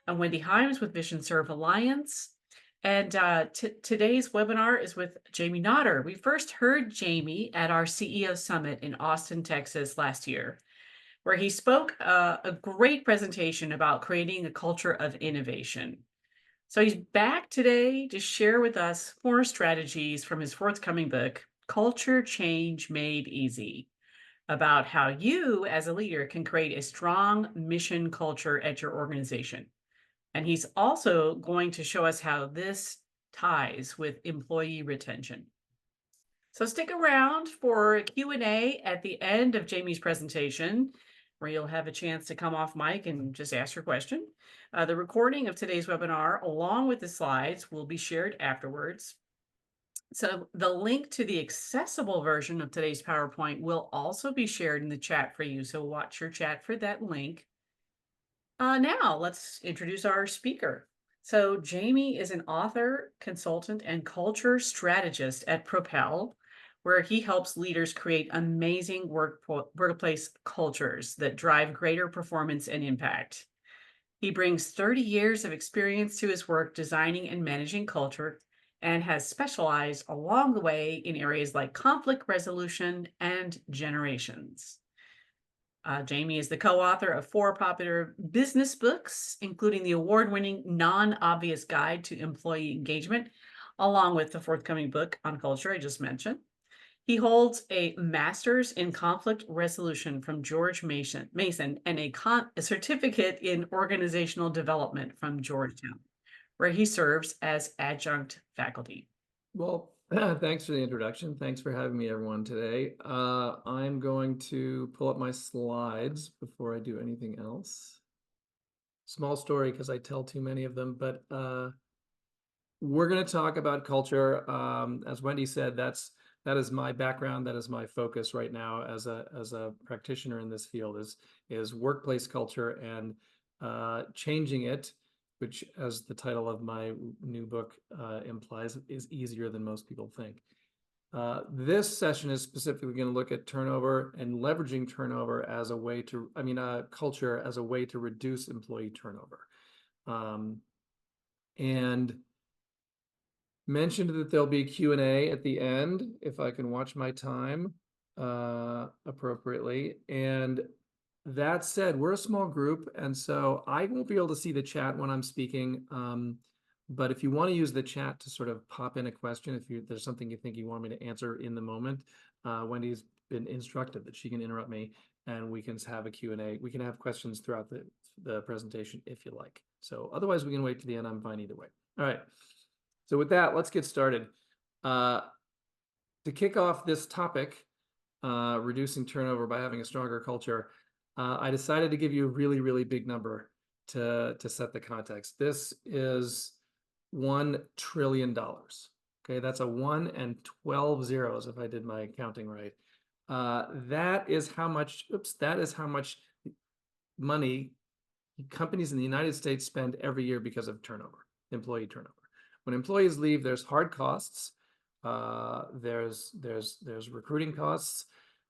I'm Wendy Himes with Vision Serve Alliance. And today's webinar is with Jamie Nodder. We first heard Jamie at our CEO Summit in Austin, Texas last year, where he spoke a great presentation about creating a culture of innovation. So he's back today to share with us more strategies from his forthcoming book, Culture Change Made Easy, about how you as a leader can create a strong mission culture at your organization. And he's also going to show us how this ties with employee retention. So stick around for Q&A at the end of Jamie's presentation, where you'll have a chance to come off mic and just ask your question. The recording of today's webinar, along with the slides, will be shared afterwards. So the link to the accessible version of today's PowerPoint will also be shared in the chat for you. So watch your chat for that link. Now let's introduce our speaker. So Jamie is an author, consultant, and culture strategist at PROPEL, where he helps leaders create amazing workplace cultures that drive greater performance and impact. He brings 30 years of experience to his work designing and managing culture and has specialized along the way in areas like conflict resolution and generations. Jamie is the co-author of 4 popular business books, including the award-winning Non-Obvious Guide to Employee Engagement, along with the forthcoming book on culture I just mentioned. He holds a master's in conflict resolution from George Mason and a certificate in organizational development from Georgetown, where he serves as adjunct faculty. Well, thanks for the introduction. Thanks for having me, everyone, today. I'm going to pull up my slides before I do anything else. Small story because I tell too many of them, but we're going to talk about culture. As Wendy said, that is my background. That is my focus right now as a practitioner in this field is workplace culture and changing it, which, as the title of my new book implies, is easier than most people think. This session is specifically going to look at turnover and leveraging turnover as a way to, culture as a way to reduce employee turnover. And mentioned that there'll be Q&A at the end, if I can watch my time appropriately. And that said, we're a small group, and so I won't be able to see the chat when I'm speaking. But if you want to use the chat to sort of pop in a question, if there's something you think you want me to answer in the moment, Wendy's been instructed that she can interrupt me and we can have a Q&A. We can have questions throughout the presentation if you like. So otherwise, we can wait to the end. I'm fine either way. All right. So with that, let's get started. To kick off this topic, reducing turnover by having a stronger culture, I decided to give you a really, really big number to set the context. This is $1 trillion. Okay, that's a 1 and 12 zeros if I did my counting right. That is how much money companies in the United States spend every year because of turnover, employee turnover. When employees leave, there's hard costs. There's recruiting costs.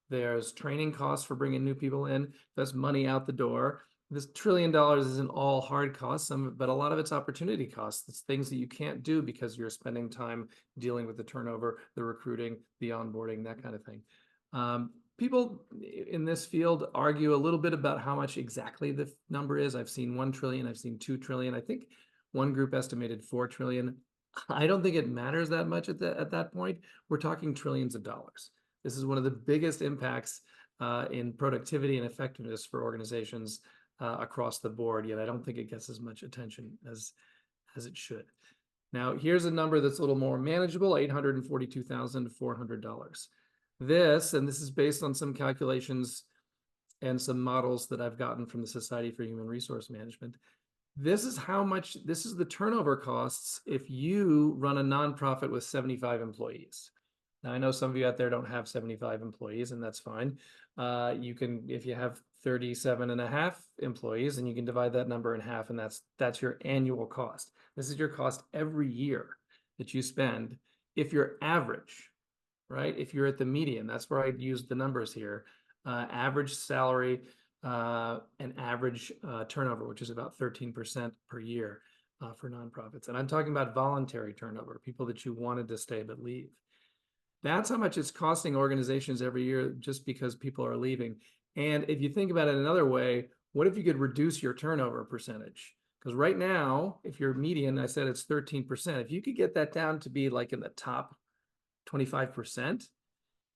There's training costs for bringing new people in. There's money out the door. This $1 trillion isn't all hard costs, but a lot of it's opportunity costs. It's things that you can't do because you're spending time dealing with the turnover, the recruiting, the onboarding, that kind of thing. People in this field argue a little bit about how much exactly the number is. I've seen 1 trillion, I've seen 2 trillion. I think one group estimated 4 trillion. I don't think it matters that much at that point. We're talking trillions of dollars. This is one of the biggest impacts in productivity and effectiveness for organizations across the board, yet I don't think it gets as much attention as it should. Now, here's a number that's a little more manageable, $842,400. This is based on some calculations and some models that I've gotten from the Society for Human Resource Management. This is the turnover costs if you run a nonprofit with 75 employees. Now, I know some of you out there don't have 75 employees, and that's fine. You can, if you have 37 and a half employees, and you can divide that number in half, and that's your annual cost. This is your cost every year that you spend if you're average, right? If you're at the median, that's where I'd use the numbers here. Average salary an average turnover, which is about 13% per year for nonprofits. And I'm talking about voluntary turnover, people that you wanted to stay but leave. That's how much it's costing organizations every year just because people are leaving. And if you think about it another way, what if you could reduce your turnover percentage? Because right now, if you're median, I said it's 13%. If you could get that down to be like in the top 25%,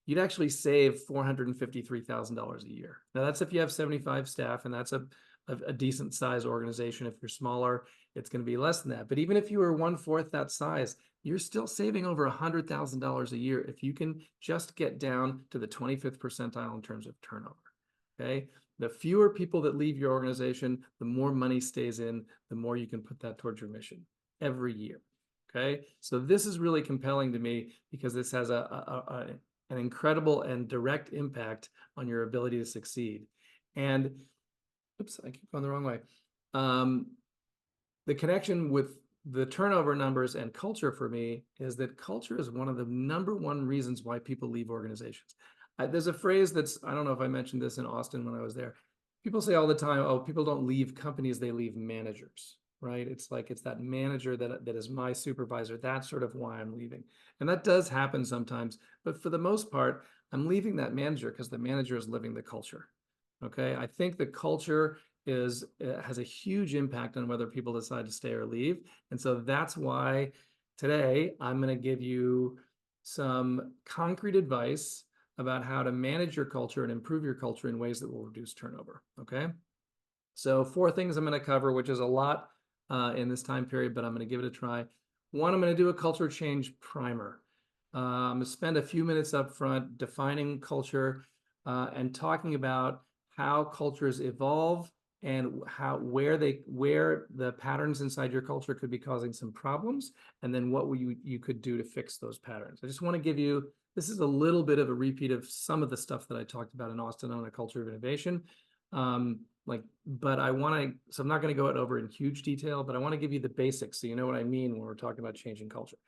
you'd actually save $453,000 a year. Now that's if you have 75 staff, and that's a decent size organization. If you're smaller, it's going to be less than that. But even if you were 1/4 that size, you're still saving over $100,000 a year if you can just get down to the 25th percentile in terms of turnover. Okay. The fewer people that leave your organization, the more money stays in, the more you can put that towards your mission every year. Okay. So this is really compelling to me because this has an incredible and direct impact on your ability to succeed. And oops, I keep going the wrong way. The connection with the turnover numbers and culture for me is that culture is one of the #1 reasons why people leave organizations. There's a phrase that's, I don't know if I mentioned this in Austin when I was there. People say all the time, oh, people don't leave companies, they leave managers, right? It's like, it's that manager that is my supervisor. That's sort of why I'm leaving. And that does happen sometimes. But for the most part, I'm leaving that manager because the manager is living the culture. Okay. I think the culture has a huge impact on whether people decide to stay or leave. And so that's why today I'm going to give you some concrete advice about how to manage your culture and improve your culture in ways that will reduce turnover. Okay. So 4 things I'm going to cover, which is a lot in this time period, but I'm going to give it a try. One, I'm going to do a culture change primer. I'm going to spend a few minutes up front defining culture and talking about how cultures evolve and where the patterns inside your culture could be causing some problems, and then what you could do to fix those patterns. I just want to give you, this is a little bit of a repeat of some of the stuff that I talked about in Austin on a culture of innovation. But I want to, so I'm not going to go over in huge detail, but I want to give you the basics so you know what I mean when we're talking about changing culture.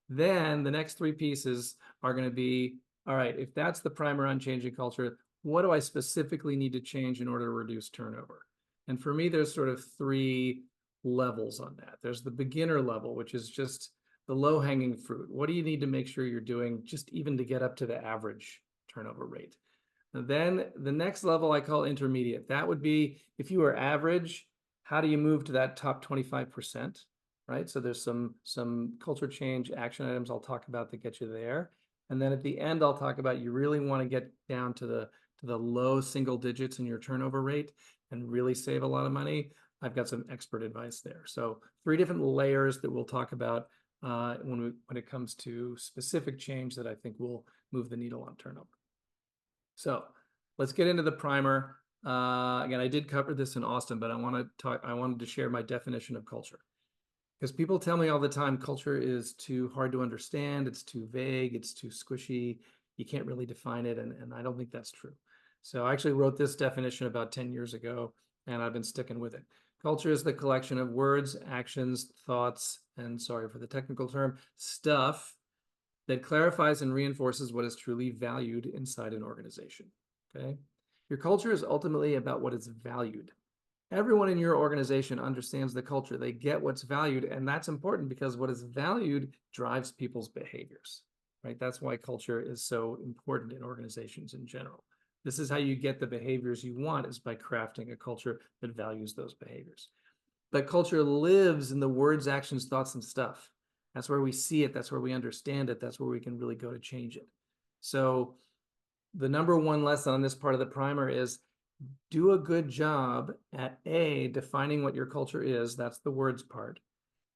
Then the next 3 pieces are going to be, all right, if that's the primer on changing culture, what do I specifically need to change in order to reduce turnover? And for me, there's sort of 3 levels on that. There's the beginner level, which is just the low-hanging fruit. What do you need to make sure you're doing just even to get up to the average turnover rate? And then the next level I call intermediate. That would be if you are average, how do you move to that top 25%? Right? So there's some culture change action items I'll talk about that get you there. And then at the end, I'll talk about you really want to get down to the low single digits in your turnover rate and really save a lot of money. I've got some expert advice there. So 3 different layers that we'll talk about when it comes to specific change that I think will move the needle on turnover. So let's get into the primer. Again, I did cover this in Austin, but I wanted to share my definition of culture. Because people tell me all the time, culture is too hard to understand, it's too vague, it's too squishy, you can't really define it, and I don't think that's true. So I actually wrote this definition about 10 years ago, and I've been sticking with it. Culture is the collection of words, actions, thoughts, and sorry for the technical term, stuff that clarifies and reinforces what is truly valued inside an organization. Okay? Your culture is ultimately about what is valued. Everyone in your organization understands the culture. They get what's valued, and that's important because what is valued drives people's behaviors, right? That's why culture is so important in organizations in general. This is how you get the behaviors you want, is by crafting a culture that values those behaviors. But culture lives in the words, actions, thoughts, and stuff. That's where we see it. That's where we understand it. That's where we can really go to change it. So the #1 lesson on this part of the primer is do a good job at defining what your culture is. That's the words part.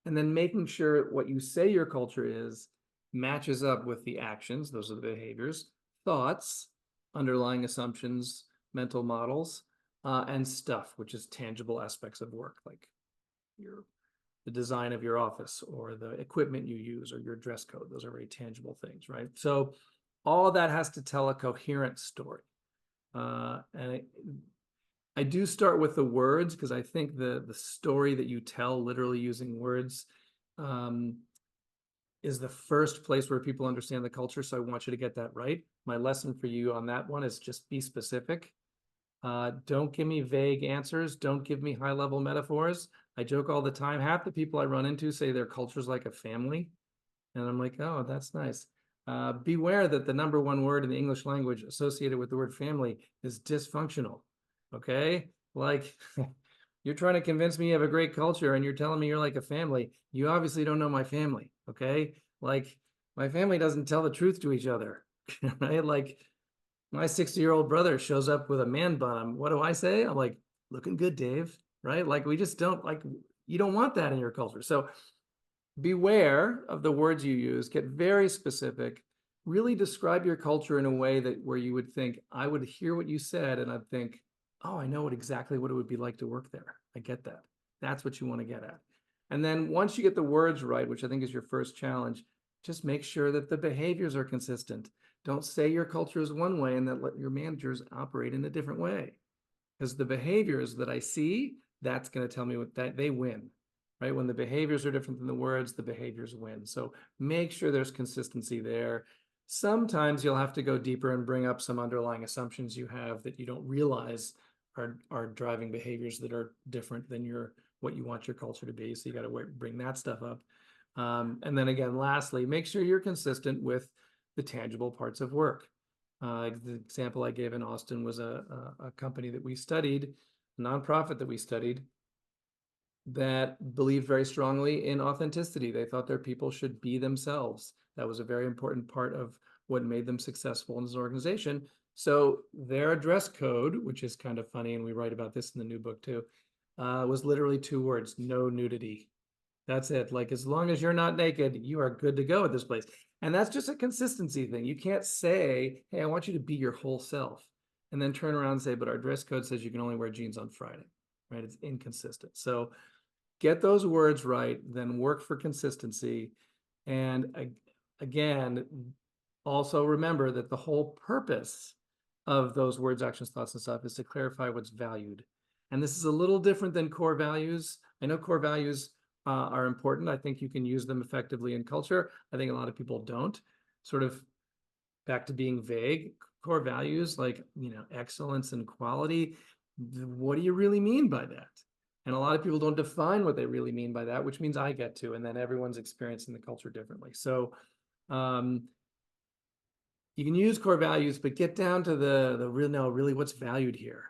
And then making sure what you say your culture is matches up with the actions. Those are the behaviors, thoughts, underlying assumptions, mental models, and stuff, which is tangible aspects of work, like the design of your office or the equipment you use or your dress code. Those are very tangible things, right? So all of that has to tell a coherent story. And I do start with the words because I think the story that you tell literally using words is the first place where people understand the culture. So I want you to get that right. My lesson for you on that one is just be specific. Don't give me vague answers. Don't give me high-level metaphors. I joke all the time. Half the people I run into say their culture's like a family. And I'm like, oh, that's nice. Beware that the number one word in the English language associated with the word family is dysfunctional. Okay? Like, you're trying to convince me you have a great culture and you're telling me you're like a family. You obviously don't know my family. Okay? Like, my family doesn't tell the truth to each other. Right? Like, my 60-year-old brother shows up with a man bun. What do I say? I'm like, looking good, Dave. Right? Like, we just don't like, you don't want that in your culture. So beware of the words you use, get very specific, really describe your culture in a way that where you would think, I would hear what you said and I'd think, oh, I know exactly what it would be like to work there. I get that. That's what you want to get at. And then once you get the words right, which I think is your first challenge, just make sure that the behaviors are consistent. Don't say your culture is one way and then let your managers operate in a different way. Because the behaviors that I see, that's going to tell me what that they win, right? When the behaviors are different than the words, the behaviors win. So make sure there's consistency there. Sometimes you'll have to go deeper and bring up some underlying assumptions you have that you don't realize are driving behaviors that are different than what you want your culture to be. So you got to bring that stuff up. And then again, lastly, make sure you're consistent with the tangible parts of work. The example I gave in Austin was a company that we studied, a nonprofit that we studied, that believed very strongly in authenticity. They thought their people should be themselves. That was a very important part of what made them successful in this organization. So their dress code, which is kind of funny, and we write about this in the new book too, was literally 2 words: no nudity. That's it. Like, as long as you're not naked, you are good to go at this place. And that's just a consistency thing. You can't say, hey, I want you to be your whole self, and then turn around and say, but our dress code says you can only wear jeans on Friday, right? It's inconsistent. So get those words right, then work for consistency. And again, also remember that the whole purpose of those words, actions, thoughts, and stuff is to clarify what's valued. And this is a little different than core values. I know core values are important. I think you can use them effectively in culture. I think a lot of people don't. Sort of back to being vague. Core values like, excellence and quality. What do you really mean by that? And a lot of people don't define what they really mean by that, which means I get to, and then everyone's experiencing the culture differently. So you can use core values, but get down to the real, no, really what's valued here.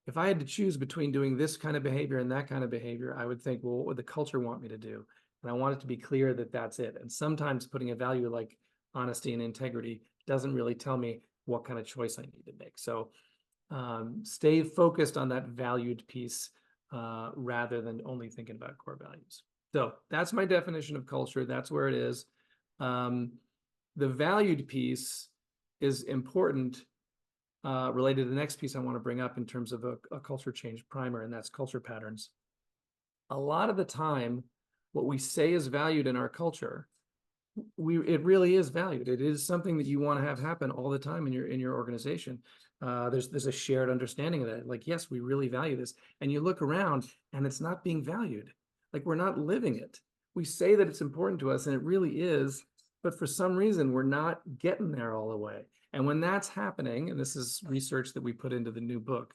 If I had to choose between doing this kind of behavior and that kind of behavior, I would think, well, what would the culture want me to do? And I want it to be clear that that's it. And sometimes putting a value like honesty and integrity doesn't really tell me what kind of choice I need to make. So stay focused on that valued piece rather than only thinking about core values. So that's my definition of culture. That's where it is. The valued piece is important related to the next piece I want to bring up in terms of a culture change primer, and that's culture patterns. A lot of the time, what we say is valued in our culture, it really is valued. It is something that you want to have happen all the time in your organization. There's a shared understanding of that. Like, yes, we really value this. And you look around and it's not being valued. Like, we're not living it. We say that it's important to us and it really is, but for some reason we're not getting there all the way. And when that's happening, and this is research that we put into the new book,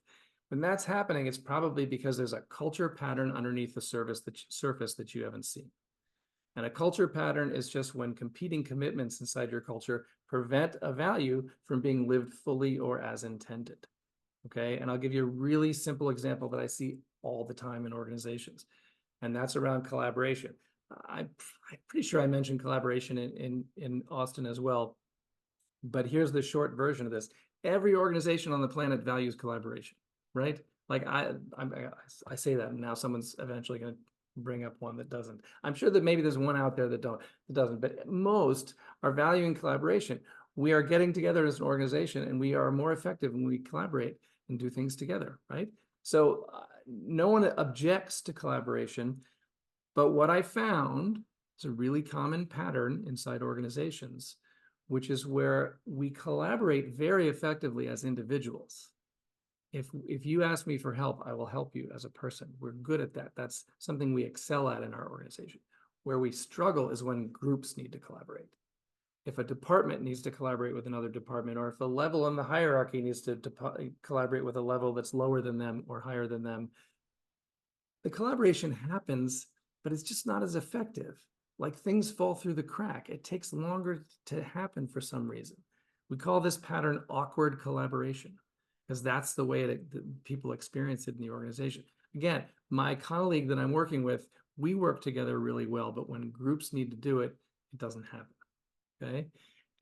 when that's happening, it's probably because there's a culture pattern underneath the surface that you haven't seen. And a culture pattern is just when competing commitments inside your culture prevent a value from being lived fully or as intended. Okay. And I'll give you a really simple example that I see all the time in organizations, and that's around collaboration. I'm pretty sure I mentioned collaboration in Austin as well. But here's the short version of this. Every organization on the planet values collaboration, right? Like I say that, and now someone's eventually going to bring up one that doesn't. I'm sure that maybe there's one out there that doesn't, but most are valuing collaboration. We are getting together as an organization, and we are more effective when we collaborate and do things together, right? So no one objects to collaboration, but what I found is a really common pattern inside organizations, which is where we collaborate very effectively as individuals. If you ask me for help, I will help you as a person. We're good at that. That's something we excel at in our organization. Where we struggle is when groups need to collaborate. if a department needs to collaborate with another department, or if a level in the hierarchy needs to collaborate with a level that's lower than them or higher than them, the collaboration happens, but it's just not as effective. Like things fall through the crack. It takes longer to happen for some reason. We call this pattern awkward collaboration because that's the way that people experience it in the organization. Again, my colleague that I'm working with, we work together really well, but when groups need to do it, it doesn't happen. Okay.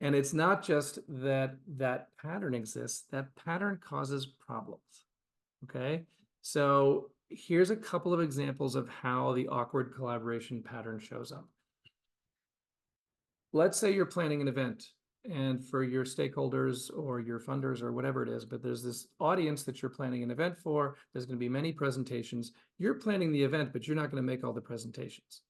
And it's not just that that pattern exists, that pattern causes problems. Okay. So here's a couple of examples of how the awkward collaboration pattern shows up. Let's say you're planning an event and for your stakeholders or your funders or whatever it is, but there's this audience that you're planning an event for. There's going to be many presentations. You're planning the event, but you're not going to make all the presentations.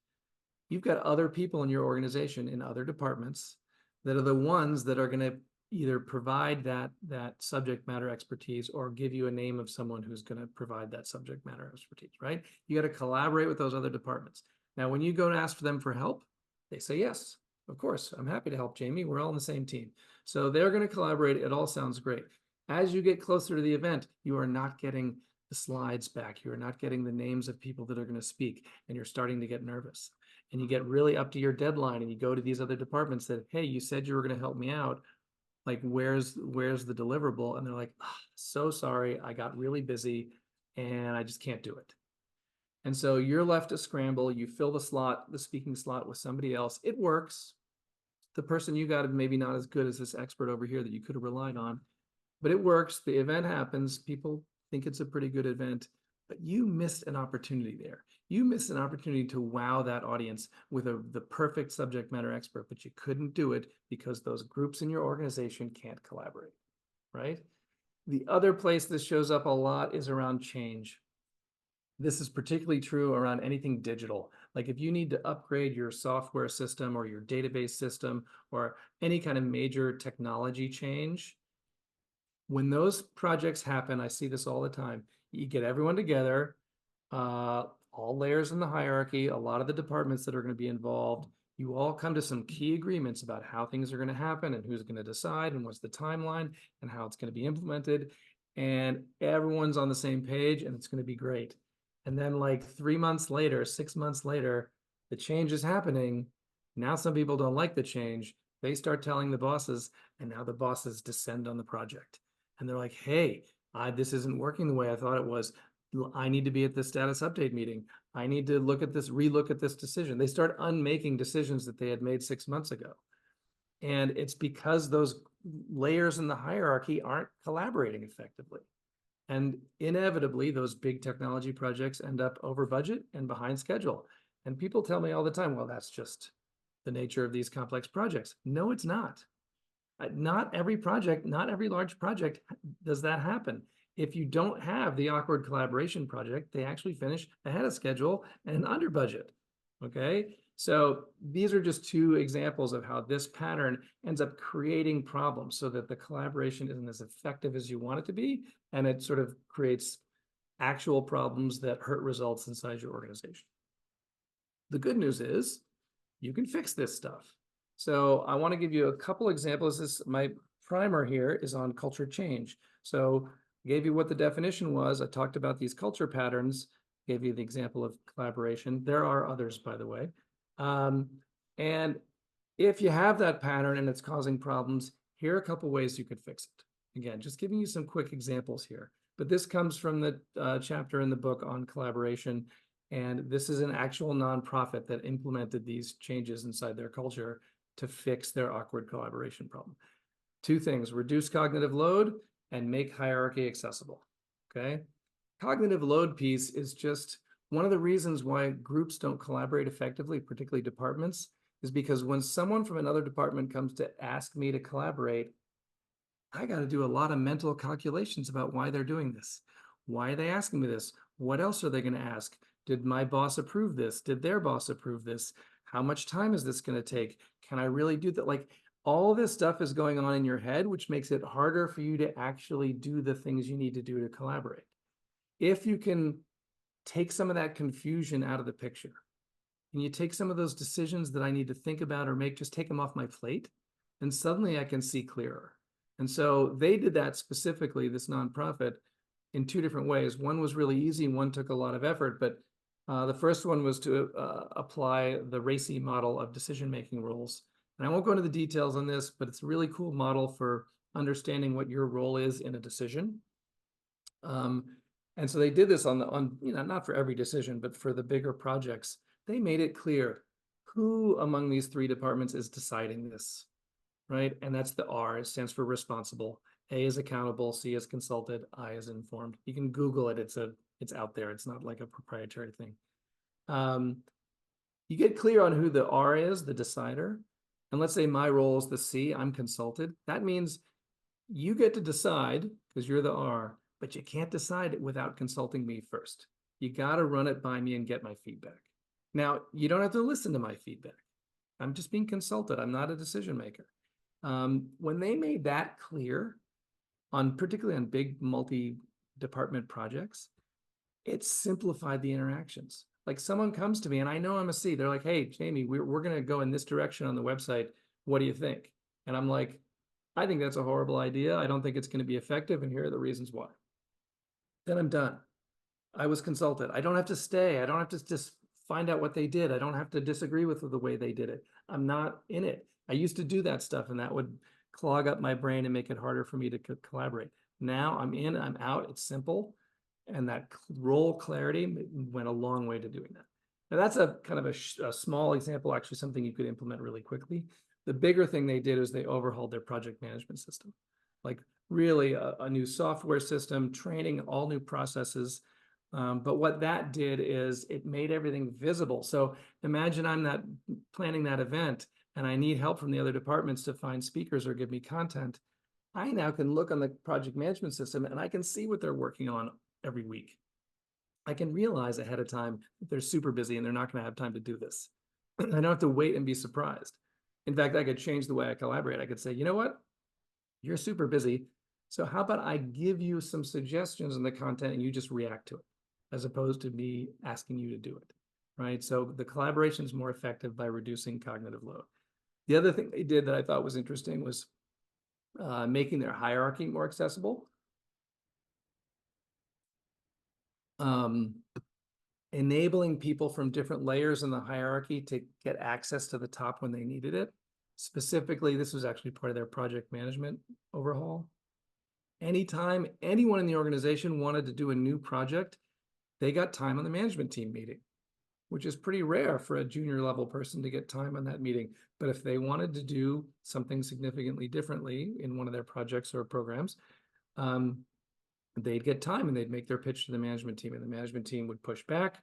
You've got other people in your organization in other departments that are the ones that are going to either provide that subject matter expertise or give you a name of someone who's going to provide that subject matter expertise, right? You got to collaborate with those other departments. Now, when you go to ask for them for help, they say, yes, of course, I'm happy to help, Jamie. We're all on the same team. So they're going to collaborate. It all sounds great. As you get closer to the event, you are not getting the slides back. You are not getting the names of people that are going to speak, and you're starting to get nervous. And you get really up to your deadline and you go to these other departments that, hey, you said you were going to help me out. Like, where's the deliverable? And they're like, oh, so sorry, I got really busy and I just can't do it. And so you're left to scramble. You fill the slot, the speaking slot with somebody else. It works. The person you got is maybe not as good as this expert over here that you could have relied on, but it works. The event happens. People think it's a pretty good event, but you missed an opportunity there. You missed an opportunity to wow that audience with the perfect subject matter expert, but you couldn't do it because those groups in your organization can't collaborate, right? The other place this shows up a lot is around change. This is particularly true around anything digital. Like if you need to upgrade your software system or your database system or any kind of major technology change, when those projects happen, I see this all the time. You get everyone together, all layers in the hierarchy, a lot of the departments that are going to be involved. You all come to some key agreements about how things are going to happen and who's going to decide and what's the timeline and how it's going to be implemented. And everyone's on the same page and it's going to be great. And then like 3 months later, 6 months later, the change is happening. Now some people don't like the change. They start telling the bosses, and now the bosses descend on the project. And they're like, hey, this isn't working the way I thought it was. I need to be at the status update meeting. I need to look at this, relook at this decision. They start unmaking decisions that they had made 6 months ago. And it's because those layers in the hierarchy aren't collaborating effectively. And inevitably, those big technology projects end up over budget and behind schedule. And people tell me all the time, well, that's just the nature of these complex projects. No, it's not. Not every project, not every large project does that happen. If you don't have the awkward collaboration project, they actually finish ahead of schedule and under budget. Okay. So these are just two examples of how this pattern ends up creating problems so that the collaboration isn't as effective as you want it to be. And it sort of creates actual problems that hurt results inside your organization. The good news is you can fix this stuff. So I want to give you a couple examples. My primer here is on culture change. So I gave you what the definition was. I talked about these culture patterns, gave you the example of collaboration. There are others, by the way. And if you have that pattern and it's causing problems, here are a couple ways you could fix it. Again, just giving you some quick examples here. But this comes from the chapter in the book on collaboration. And this is an actual nonprofit that implemented these changes inside their culture to fix their awkward collaboration problem. Two things: reduce cognitive load and make hierarchy accessible. Okay. Cognitive load piece is just one of the reasons why groups don't collaborate effectively, particularly departments, is because when someone from another department comes to ask me to collaborate, I got to do a lot of mental calculations about why they're doing this. Why are they asking me this? What else are they going to ask? Did my boss approve this? Did their boss approve this? How much time is this going to take? Can I really do that? Like, all this stuff is going on in your head, which makes it harder for you to actually do the things you need to do to collaborate. If you can take some of that confusion out of the picture and you take some of those decisions that I need to think about or make, just take them off my plate, and suddenly I can see clearer. And so they did that specifically, this nonprofit, in two different ways. One was really easy, one took a lot of effort, but the first one was to apply the RACI model of decision-making rules. And I won't go into the details on this, but it's a really cool model for understanding what your role is in a decision. And so they did this on not for every decision, but for the bigger projects. They made it clear who among these three departments is deciding this, right? And that's the R. It stands for responsible. A is accountable, C is consulted, I is informed. You can Google it. It's out there. It's not like a proprietary thing. You get clear on who the R is, the decider. And let's say my role is the C, I'm consulted. That means you get to decide because you're the R, but you can't decide it without consulting me first. You got to run it by me and get my feedback. Now, you don't have to listen to my feedback. I'm just being consulted. I'm not a decision maker. When they made that clear, particularly on big multi-department projects, it simplified the interactions. Like someone comes to me and I know I'm a C. They're like, hey, Jamie, we're going to go in this direction on the website. What do you think? And I'm like, I think that's a horrible idea. I don't think it's going to be effective. And here are the reasons why. Then I'm done. I was consulted. I don't have to stay. I don't have to just find out what they did. I don't have to disagree with the way they did it. I'm not in it. I used to do that stuff and that would clog up my brain and make it harder for me to collaborate. Now I'm in, I'm out. It's simple. And that role clarity went a long way to doing that. Now that's a kind of a small example, actually something you could implement really quickly. The bigger thing they did is they overhauled their project management system, like really a new software system, training, all new processes. But what that did is it made everything visible. So imagine I'm planning that event and I need help from the other departments to find speakers or give me content. I now can look on the project management system and I can see what they're working on every week. I can realize ahead of time that they're super busy and they're not going to have time to do this. I don't have to wait and be surprised. In fact, I could change the way I collaborate. I could say, you know what? You're super busy. So how about I give you some suggestions in the content and you just react to it, as opposed to me asking you to do it, right? So the collaboration is more effective by reducing cognitive load. The other thing they did that I thought was interesting was making their hierarchy more accessible. Enabling people from different layers in the hierarchy to get access to the top when they needed it. Specifically, this was actually part of their project management overhaul. Anytime anyone in the organization wanted to do a new project, they got time on the management team meeting, which is pretty rare for a junior level person to get time on that meeting. But if they wanted to do something significantly differently in one of their projects or programs, they'd get time and they'd make their pitch to the management team and the management team would push back.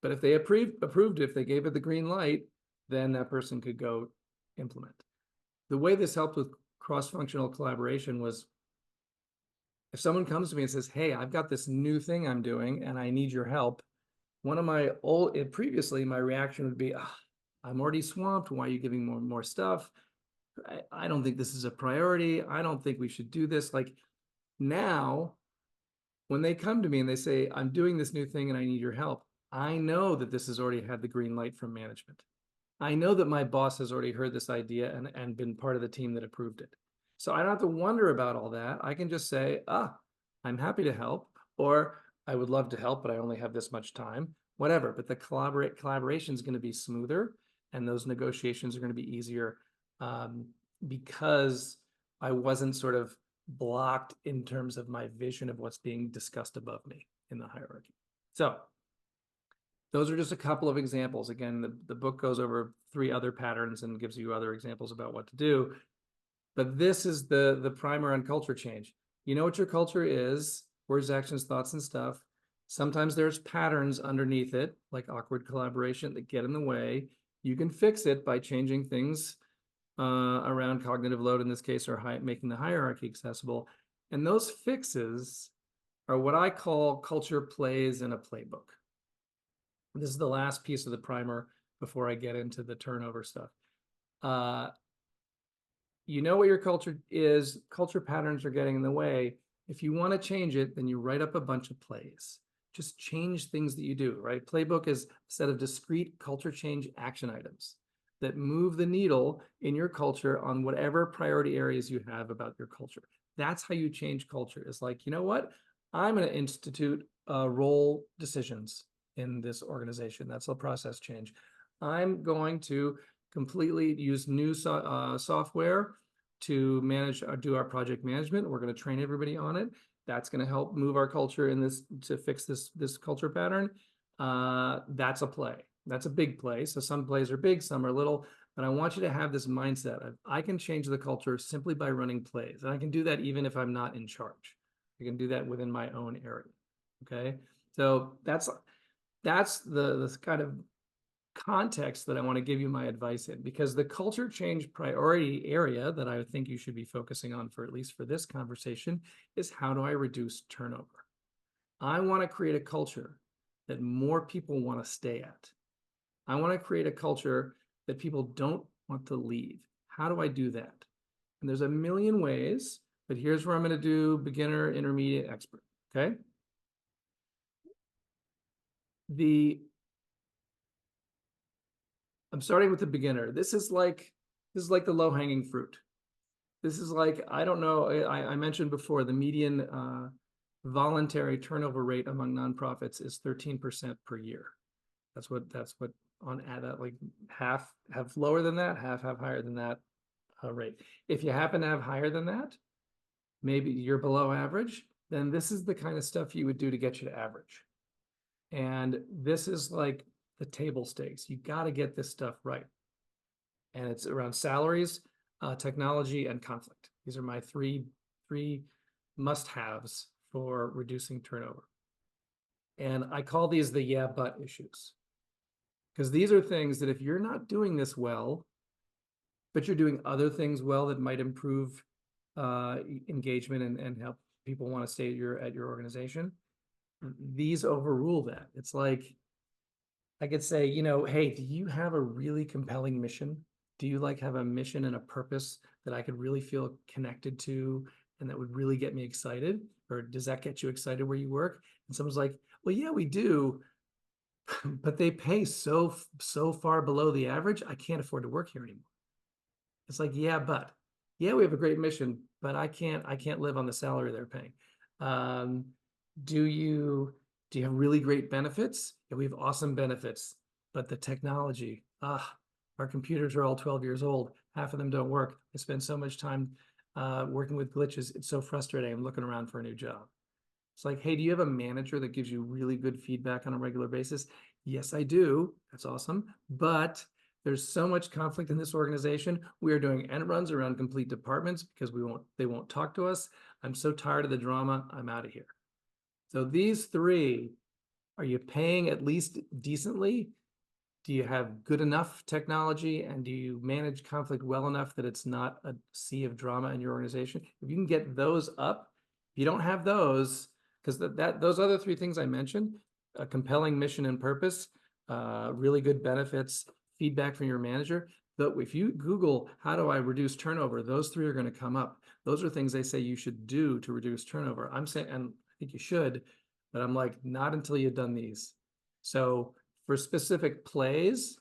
But if they approved it, if they gave it the green light, then that person could go implement. The way this helped with cross-functional collaboration was if someone comes to me and says, hey, I've got this new thing I'm doing and I need your help. One of my previously, my reaction would be, I'm already swamped. Why are you giving more stuff? I don't think this is a priority. I don't think we should do this. Like now, when they come to me and they say, I'm doing this new thing and I need your help, I know that this has already had the green light from management. I know that my boss has already heard this idea and been part of the team that approved it. So I don't have to wonder about all that. I can just say, I'm happy to help, or I would love to help, but I only have this much time, whatever. But the collaboration is going to be smoother and those negotiations are going to be easier because I wasn't sort of blocked in terms of my vision of what's being discussed above me in the hierarchy. So those are just a couple of examples. Again, the book goes over 3 other patterns and gives you other examples about what to do. But this is the primer on culture change. You know what your culture is, words, actions, thoughts, and stuff. Sometimes there's patterns underneath it, like awkward collaboration, that get in the way. You can fix it by changing things around cognitive load in this case, or making the hierarchy accessible. And those fixes are what I call culture plays in a playbook. This is the last piece of the primer before I get into the turnover stuff. You know what your culture is, culture patterns are getting in the way. If you want to change it, then you write up a bunch of plays. Just change things that you do, right? Playbook is a set of discrete culture change action items. that move the needle in your culture on whatever priority areas you have about your culture. That's how you change culture. It's like, you know what? I'm going to institute role decisions in this organization. That's a process change. I'm going to completely use new software to manage do our project management. We're going to train everybody on it. That's going to help move our culture in this to fix this culture pattern. That's a play. That's a big play. So some plays are big, some are little, but I want you to have this mindset of I can change the culture simply by running plays. And I can do that even if I'm not in charge. I can do that within my own area. Okay. So that's the kind of context that I want to give you my advice in, because the culture change priority area that I think you should be focusing on for at least for this conversation is how do I reduce turnover? I want to create a culture that more people want to stay at. I want to create a culture that people don't want to leave. How do I do that? And there's a million ways, but here's where I'm going to do beginner, intermediate, expert. Okay. I'm starting with the beginner. This is like the low-hanging fruit. This is like, I don't know, I mentioned before the median voluntary turnover rate among nonprofits is 13% per year. That's what on that, like half have lower than that, half have higher than that rate. If you happen to have higher than that, maybe you're below average, then this is the kind of stuff you would do to get you to average. And this is like the table stakes. You got to get this stuff right. And it's around salaries, technology, and conflict. These are my three must-haves for reducing turnover. And I call these the yeah, but issues. Because these are things that if you're not doing this well, but you're doing other things well that might improve engagement and help people want to stay at your organization, these overrule that. It's like, I could say, you know, hey, do you have a really compelling mission? Do you like have a mission and a purpose that I could really feel connected to and that would really get me excited? Or does that get you excited where you work? And someone's like, well, yeah, we do, but they pay so far below the average, I can't afford to work here anymore. It's like, yeah, but yeah, we have a great mission, but I can't live on the salary they're paying. Do you have really great benefits? Yeah, we have awesome benefits, but the technology, our computers are all 12 years old. Half of them don't work. I spend so much time working with glitches. It's so frustrating. I'm looking around for a new job. It's like, hey, do you have a manager that gives you really good feedback on a regular basis? Yes, I do. That's awesome. But there's so much conflict in this organization. We are doing end runs around complete departments because they won't talk to us. I'm so tired of the drama. I'm out of here. So these three, are you paying at least decently? Do you have good enough technology? And do you manage conflict well enough that it's not a sea of drama in your organization? If you can get those up, if you don't have those, because those other three things I mentioned, a compelling mission and purpose, really good benefits, feedback from your manager. But if you Google, how do I reduce turnover? Those three are going to come up. Those are things they say you should do to reduce turnover. I'm saying, and I think you should, but I'm like, not until you've done these. So for specific plays,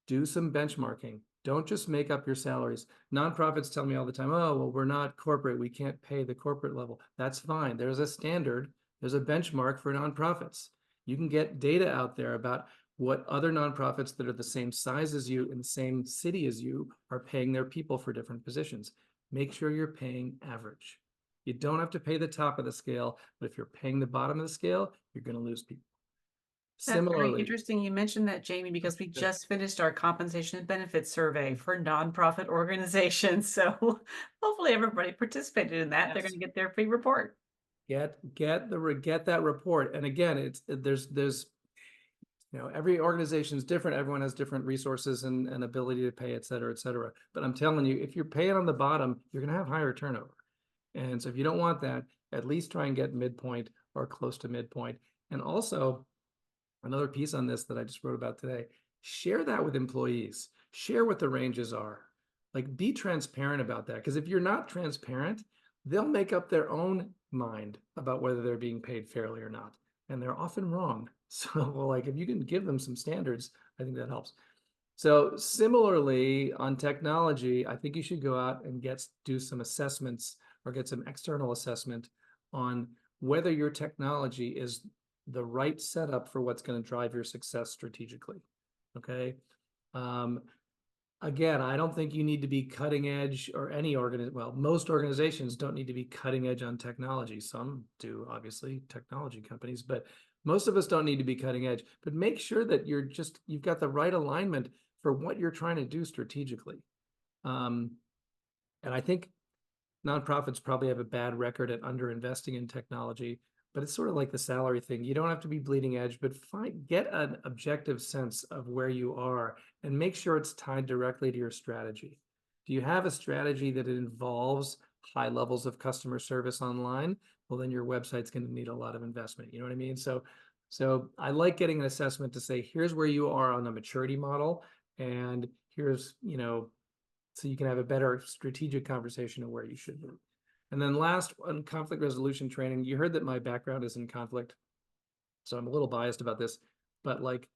do some benchmarking. Don't just make up your salaries. Nonprofits tell me all the time, oh, well, we're not corporate. We can't pay the corporate level. That's fine. There's a standard. There's a benchmark for nonprofits. You can get data out there about what other nonprofits that are the same size as you in the same city as you are paying their people for different positions. Make sure you're paying average. You don't have to pay the top of the scale, but if you're paying the bottom of the scale, you're going to lose people. That's very Similarly, interesting you mentioned that, Jamie, because we just finished our compensation and benefits survey for nonprofit organizations. So hopefully everybody participated in that. They're yes, going to get their free report. get that report. And again, there's every organization is different. Everyone has different resources and ability to pay, et cetera, et cetera. But I'm telling you, if you're paying on the bottom, you're going to have higher turnover. And so if you don't want that, at least try and get midpoint or close to midpoint. And also, another piece on this that I just wrote about today, share that with employees. Share what the ranges are. Like, be transparent about that. Because if you're not transparent, they'll make up their own mind about whether they're being paid fairly or not. And they're often wrong. So, well, like, if you can give them some standards, I think that helps. So similarly on technology, I think you should go out and do some assessments or get some external assessment on whether your technology is the right setup for what's going to drive your success strategically. Okay. Um, Again, I don't think you need to be cutting edge, or well, most organizations don't need to be cutting edge on technology. Some do, obviously, technology companies, but most of us don't need to be cutting edge. But make sure that you've got the right alignment for what you're trying to do strategically. Um, and I think nonprofits probably have a bad record at underinvesting in technology, but it's sort of like the salary thing. You don't have to be bleeding edge, but get an objective sense of where you are and make sure it's tied directly to your strategy. Do you have a strategy that involves high levels of customer service online? Well, then your website's going to need a lot of investment. You know what I mean? So I like getting an assessment to say, here's where you are on the maturity model, and here's, so you can have a better strategic conversation of where you should be. And then last, on conflict resolution training, you heard that my background is in conflict, so I'm a little biased about this, but like,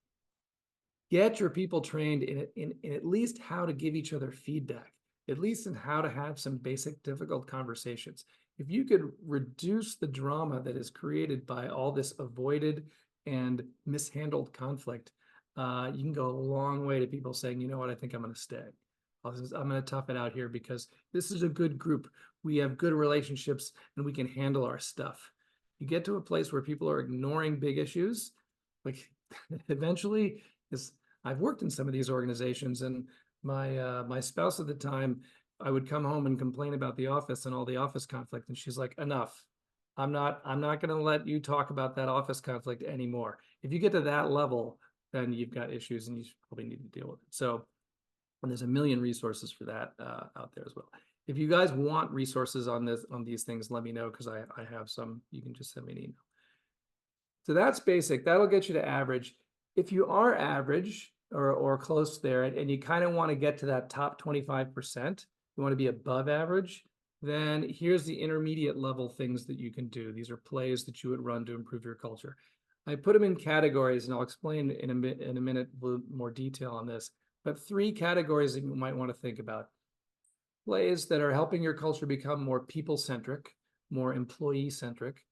get your people trained in at least how to give each other feedback, at least in how to have some basic difficult conversations. If you could reduce the drama that is created by all this avoided and mishandled conflict, you can go a long way to people saying, you know what, I think I'm going to stay. I'm going to tough it out here because this is a good group. We have good relationships and we can handle our stuff. You get to a place where people are ignoring big issues, like eventually, is I've worked in some of these organizations, and my spouse at the time, I would come home and complain about the office and all the office conflict, and she's like, enough. I'm not going to let you talk about that office conflict anymore. If you get to that level, then you've got issues and you probably need to deal with it. So, and there's a million resources for that out there as well. If you guys want resources on these things, let me know, because I have some. You can just send me an email. So that's basic. That'll get you to average. If you are average or close there, and you kind of want to get to that top 25%, you want to be above average, then here's the intermediate level things that you can do. These are plays that you would run to improve your culture. I put them in categories, and I'll explain in a minute more detail on this. But 3 categories that you might want to think about. Plays that are helping your culture become more people-centric, more employee-centric,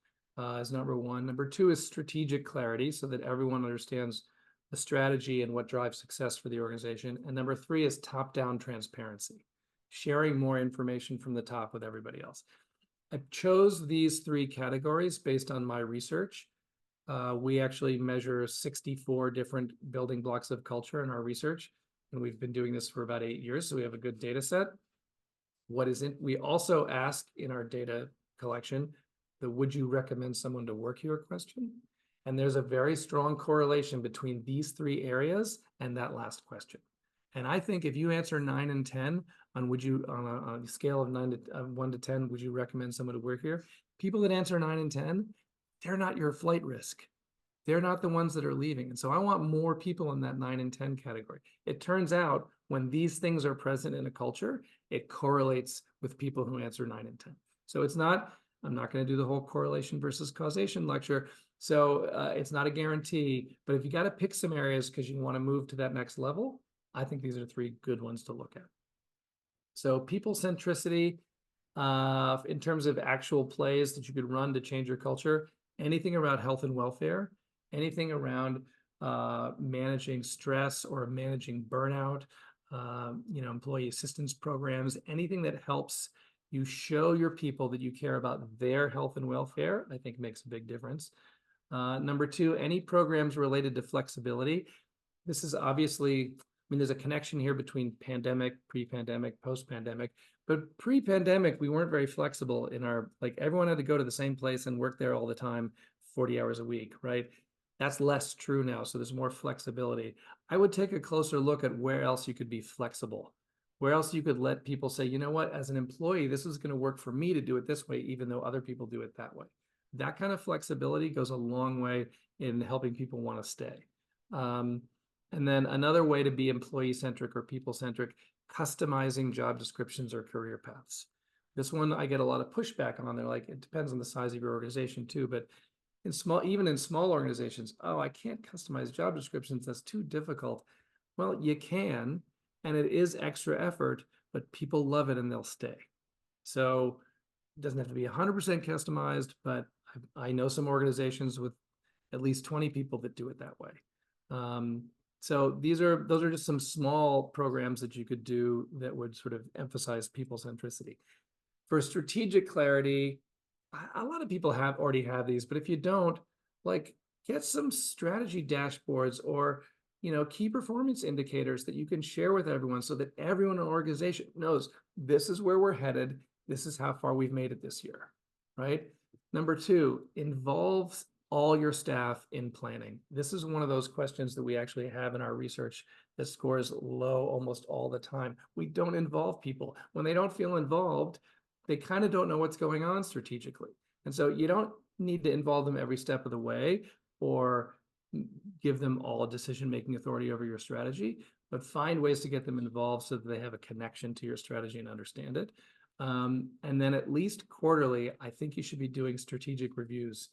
is number 1. Number 2 is strategic clarity, so that everyone understands the strategy and what drives success for the organization. And number 3 is top-down transparency, sharing more information from the top with everybody else. I chose these 3 categories based on my research. We actually measure 64 different building blocks of culture in our research, and we've been doing this for about 8 years, so we have a good data set. We also ask in our data collection the would you recommend someone to work here question. And there's a very strong correlation between these 3 areas and that last question. And I think if you answer 9 and 10 on a scale of 1 to 10, would you recommend someone to work here? People that answer 9 and 10, they're not your flight risk. They're not the ones that are leaving. And so I want more people in that 9 and 10 category. It turns out when these things are present in a culture, it correlates with people who answer 9 and 10. So it's not, I'm not going to do the whole correlation versus causation lecture. So it's not a guarantee, but if you got to pick some areas because you want to move to that next level, I think these are 3 good ones to look at. So people centricity, in terms of actual plays that you could run to change your culture, anything around health and welfare, anything around managing stress or managing burnout, employee assistance programs, anything that helps you show your people that you care about their health and welfare, I think makes a big difference. Number 2, any programs related to flexibility. This is obviously, there's a connection here between pandemic, pre-pandemic, post-pandemic. But pre-pandemic, we weren't very flexible everyone had to go to the same place and work there all the time, 40 hours a week, right? That's less true now, so there's more flexibility. I would take a closer look at where else you could be flexible, where else you could let people say, you know what, as an employee, this is going to work for me to do it this way, even though other people do it that way. That kind of flexibility goes a long way in helping people want to stay. And then another way to be employee-centric or people-centric, customizing job descriptions or career paths. This one I get a lot of pushback on. They're like, it depends on the size of your organization too, but even in small organizations, oh, I can't customize job descriptions. That's too difficult. Well, you can, and it is extra effort, but people love it and they'll stay. So it doesn't have to be 100% customized, but I know some organizations with at least 20 people that do it that way. So those are just some small programs that you could do that would sort of emphasize people centricity. For strategic clarity, a lot of people already have these, but if you don't, like, get some strategy dashboards or key performance indicators that you can share with everyone so that everyone in an organization knows this is where we're headed, this is how far we've made it this year, right? Number two, involves all your staff in planning. This is one of those questions that we actually have in our research that scores low almost all the time. We don't involve people. When they don't feel involved, they kind of don't know what's going on strategically. And so you don't need to involve them every step of the way or give them all decision-making authority over your strategy, but find ways to get them involved so that they have a connection to your strategy and understand it. And then at least quarterly, I think you should be doing strategic reviews.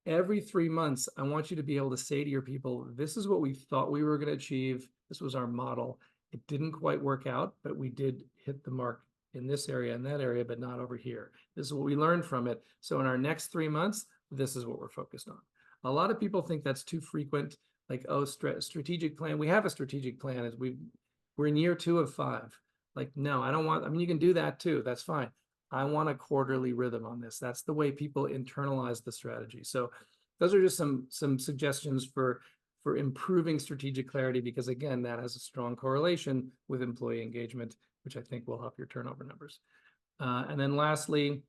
Every 3 months, I want you to be able to say to your people, this is what we thought we were going to achieve. This was our model. It didn't quite work out, but we did hit the mark in this area and that area, but not over here. This is what we learned from it. So in our next 3 months, this is what we're focused on. A lot of people think that's too frequent, like, oh, strategic plan. We have a strategic plan as we're in year 2 of 5. Like, no, I don't want, I mean, you can do that too. That's fine. I want a quarterly rhythm on this. That's the way people internalize the strategy. So those are just some suggestions for improving strategic clarity, because again, that has a strong correlation with employee engagement, which I think will help your turnover numbers. And then lastly,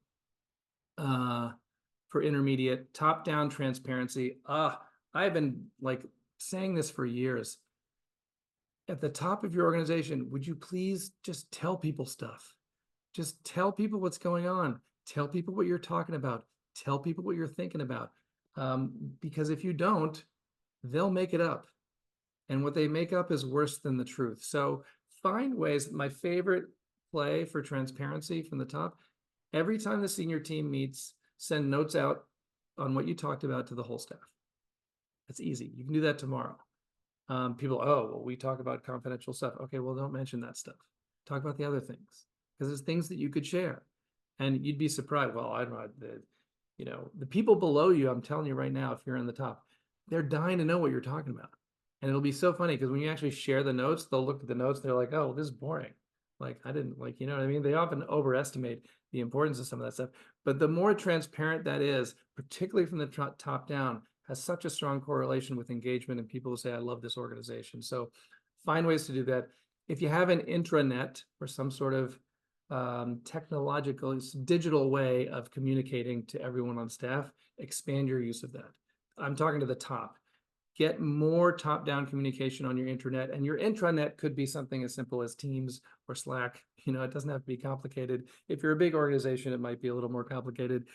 for intermediate, top-down transparency. I've been like saying this for years. At the top of your organization, would you please just tell people stuff? Just tell people what's going on. Tell people what you're talking about. Tell people what you're thinking about. Because if you don't, they'll make it up. And what they make up is worse than the truth. So find ways. My favorite play for transparency from the top, every time the senior team meets, send notes out on what you talked about to the whole staff. That's easy. You can do that tomorrow. People, oh, well, we talk about confidential stuff. Okay, well, don't mention that stuff. Talk about the other things, because there's things that you could share. And you'd be surprised. Well, I don't know, the people below you, I'm telling you right now, if you're in the top, they're dying to know what you're talking about. And it'll be so funny because when you actually share the notes, they'll look at the notes, they're like, oh, this is boring. Like, I didn't like, you know what I mean? They often overestimate the importance of some of that stuff. But the more transparent that is, particularly from the top down, has such a strong correlation with engagement and people who say, I love this organization. So find ways to do that. If you have an intranet or some sort of technological, digital way of communicating to everyone on staff, expand your use of that. I'm talking to the top. Get more top-down communication on your intranet, and your intranet could be something as simple as Teams or Slack. It doesn't have to be complicated. If you're a big organization, it might be a little more complicated.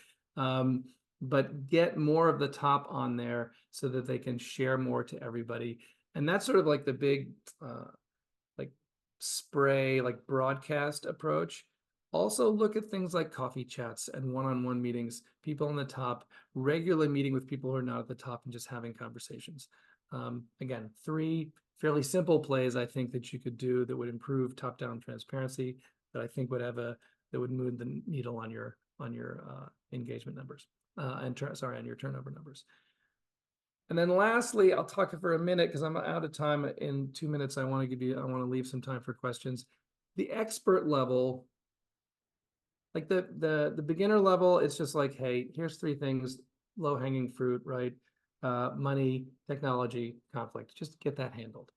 But get more of the top on there so that they can share more to everybody. And that's sort of like the big like spray, like broadcast approach. Also look at things like coffee chats and one-on-one meetings, people on the top, regularly meeting with people who are not at the top and just having conversations. Again, 3 fairly simple plays I think that you could do that would improve top-down transparency, that I think that would move the needle on your engagement numbers on your turnover numbers. And then lastly, I'll talk for a minute because I'm out of time. In 2 minutes, I want to leave some time for questions. The expert level, like the beginner level, it's just like, hey, here's 3 things, low-hanging fruit, right? Money, technology, conflict. Just get that handled.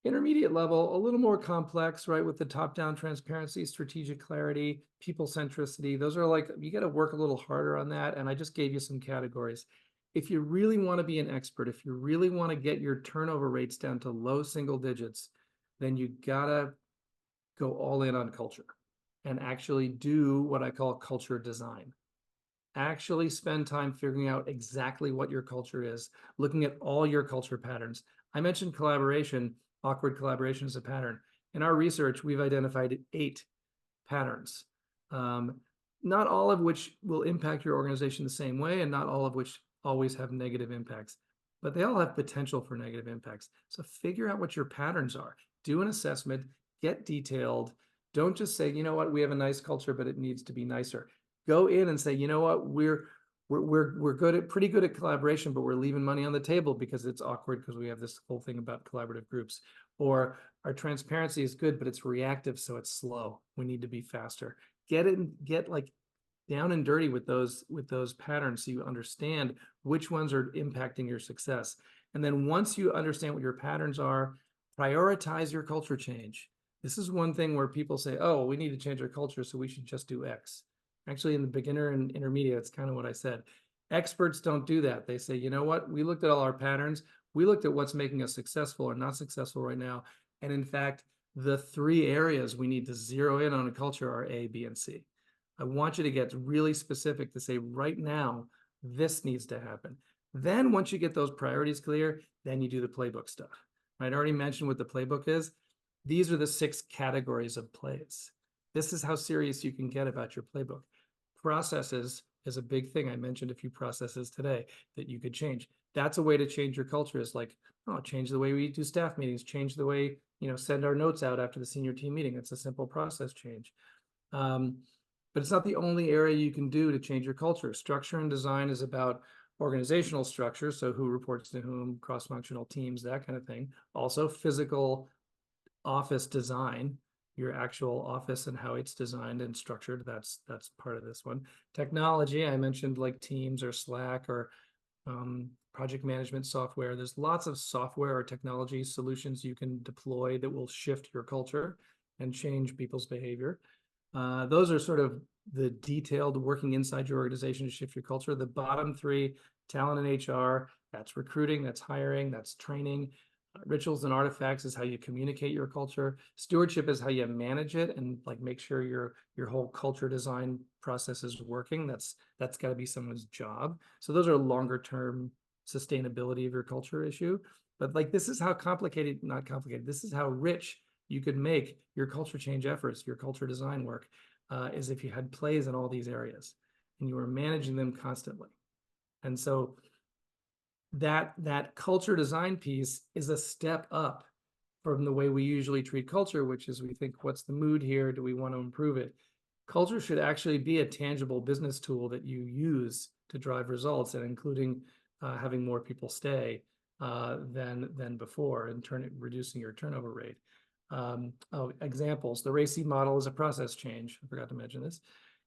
Intermediate level, a little more complex, right? With the top-down transparency, strategic clarity, people centricity. Those are like, you got to work a little harder on that. And I just gave you some categories. If you really want to be an expert, if you really want to get your turnover rates down to low single digits, then you gotta go all in on culture and actually do what I call culture design. Actually spend time figuring out exactly what your culture is, looking at all your culture patterns. I mentioned collaboration, awkward collaboration is a pattern. In our research, we've identified 8 patterns, not all of which will impact your organization the same way, and not all of which always have negative impacts. but they all have potential for negative impacts. So figure out what your patterns are. Do an assessment, get detailed. Don't just say, you know what, we have a nice culture, but it needs to be nicer. Go in and say, you know what, we're pretty good at collaboration, but we're leaving money on the table because it's awkward because we have this whole thing about collaborative groups. Or our transparency is good, but it's reactive, so it's slow. We need to be faster. Get like down and dirty with those patterns so you understand which ones are impacting your success. And then once you understand what your patterns are, prioritize your culture change. This is one thing where people say, oh, we need to change our culture, so we should just do X. Actually, in the beginner and intermediate, it's kind of what I said. Experts don't do that. They say, you know what? We looked at all our patterns. We looked at what's making us successful or not successful right now. And in fact, the 3 areas we need to zero in on a culture are A, B, and C. I want you to get really specific to say right now, this needs to happen. Then once you get those priorities clear, then you do the playbook stuff. I already mentioned what the playbook is. These are the 6 categories of plays. This is how serious you can get about your playbook. Processes is a big thing. I mentioned a few processes today that you could change. That's a way to change your culture, is like, oh, change the way we do staff meetings, change the way, send our notes out after the senior team meeting. It's a simple process change. But it's not the only area you can do to change your culture. Structure and design is about organizational structure, so who reports to whom, cross-functional teams, that kind of thing. Also, physical office design, your actual office and how it's designed and structured. That's part of this one. Technology, I mentioned like Teams or Slack or project management software. There's lots of software or technology solutions you can deploy that will shift your culture and change people's behavior. Those are sort of the detailed working inside your organization to shift your culture. The bottom 3, talent and HR, that's recruiting, that's hiring, that's training. Rituals and artifacts is how you communicate your culture. Stewardship is how you manage it and like make sure your whole culture design process is working. That's got to be someone's job. So those are longer term sustainability of your culture issue. But like this is how complicated, not complicated, this is how rich you could make your culture change efforts, your culture design work, is if you had plays in all these areas and you were managing them constantly. And so that culture design piece is a step up from the way we usually treat culture, which is we think, what's the mood here? Do we want to improve it? Culture should actually be a tangible business tool that you use to drive results, and including having more people stay than before and reducing your turnover rate. Examples, the RACI model is a process change. I forgot to mention this.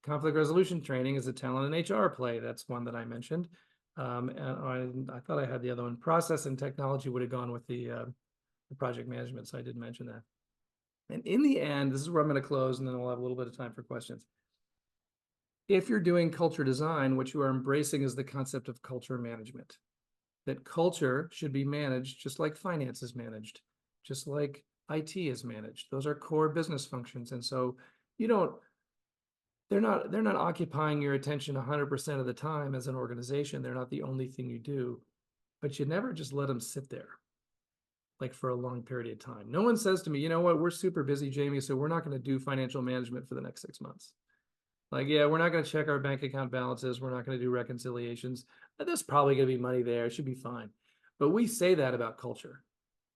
Conflict resolution training is a talent and HR play. That's one that I mentioned. And I thought I had the other one. Process and technology would have gone with the project management, so I did mention that. And in the end, this is where I'm going to close, and then we'll have a little bit of time for questions. If you're doing culture design, what you are embracing is the concept of culture management. That culture should be managed just like finance is managed, just like IT is managed. Those are core business functions. And so they're not occupying your attention 100% of the time as an organization. They're not the only thing you do, but you never just let them sit there like for a long period of time. No one says to me, you know what, we're super busy, Jamie, so we're not going to do financial management for the next 6 months. Like, yeah, we're not going to check our bank account balances. We're not going to do reconciliations. There's probably going to be money there. It should be fine. But we say that about culture.